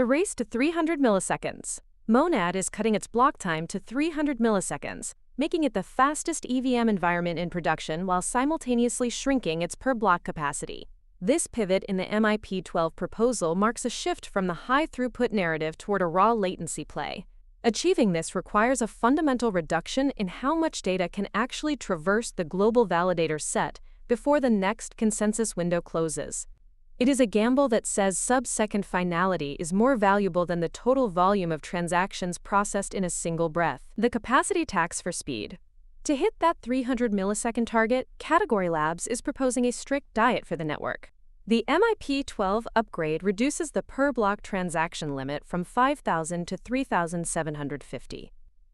The race to 300 milliseconds. Monad is cutting its block time to 300 milliseconds, making it the fastest EVM environment in production while simultaneously shrinking its per-block capacity. This pivot in the MIP12 proposal marks a shift from the high-throughput narrative toward a raw latency play. Achieving this requires a fundamental reduction in how much data can actually traverse the global validator set before the next consensus window closes. It is a gamble that says sub-second finality is more valuable than the total volume of transactions processed in a single breath. The capacity tax for speed. To hit that 300 millisecond target, Category Labs is proposing a strict diet for the network. The MIP12 upgrade reduces the per-block transaction limit from 5,000 to 3,750.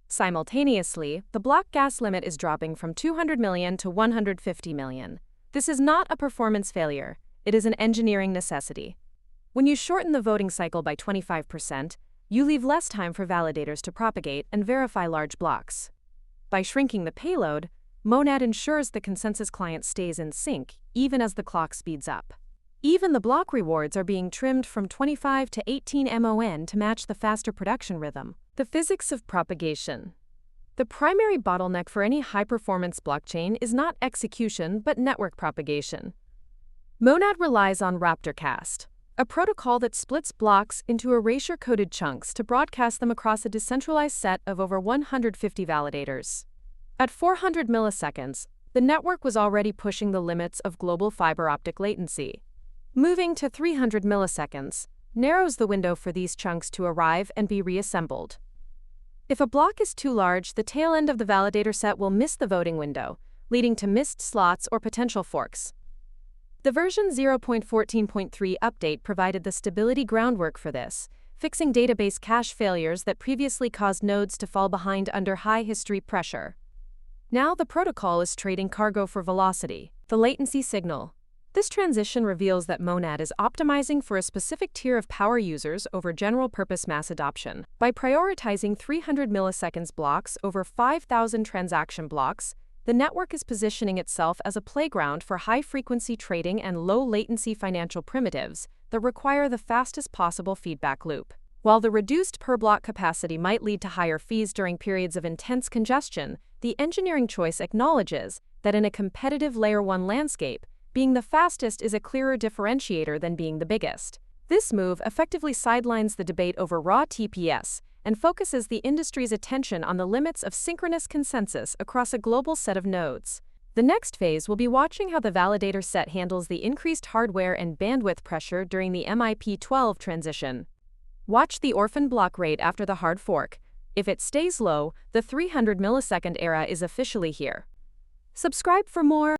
Simultaneously, the block gas limit is dropping from 200 million to 150 million. This is not a performance failure. It is an engineering necessity. When you shorten the voting cycle by 25%, you leave less time for validators to propagate and verify large blocks. By shrinking the payload, Monad ensures the consensus client stays in sync even as the clock speeds up. Even the block rewards are being trimmed from 25 to 18 MON to match the faster production rhythm. The physics of propagation. The primary bottleneck for any high-performance blockchain is not execution but network propagation. Monad relies on RaptorCast, a protocol that splits blocks into erasure-coded chunks to broadcast them across a decentralized set of over 150 validators. At 400 milliseconds, the network was already pushing the limits of global fiber optic latency. Moving to 300 milliseconds narrows the window for these chunks to arrive and be reassembled. If a block is too large, the tail end of the validator set will miss the voting window, leading to missed slots or potential forks. The version 0.14.3 update provided the stability groundwork for this, fixing database cache failures that previously caused nodes to fall behind under high history pressure. Now the protocol is trading cargo for velocity. The latency signal. This transition reveals that Monad is optimizing for a specific tier of power users over general-purpose mass adoption. By prioritizing 300 milliseconds blocks over 5,000 transaction blocks, the network is positioning itself as a playground for high-frequency trading and low-latency financial primitives that require the fastest possible feedback loop. While the reduced per-block capacity might lead to higher fees during periods of intense congestion, the engineering choice acknowledges that in a competitive Layer 1 landscape, being the fastest is a clearer differentiator than being the biggest. This move effectively sidelines the debate over raw TPS and focuses the industry's attention on the limits of synchronous consensus across a global set of nodes. The next phase will be watching how the validator set handles the increased hardware and bandwidth pressure during the MIP12 transition. Watch the orphan block rate after the hard fork. If it stays low, the 300 millisecond era is officially here. Subscribe for more.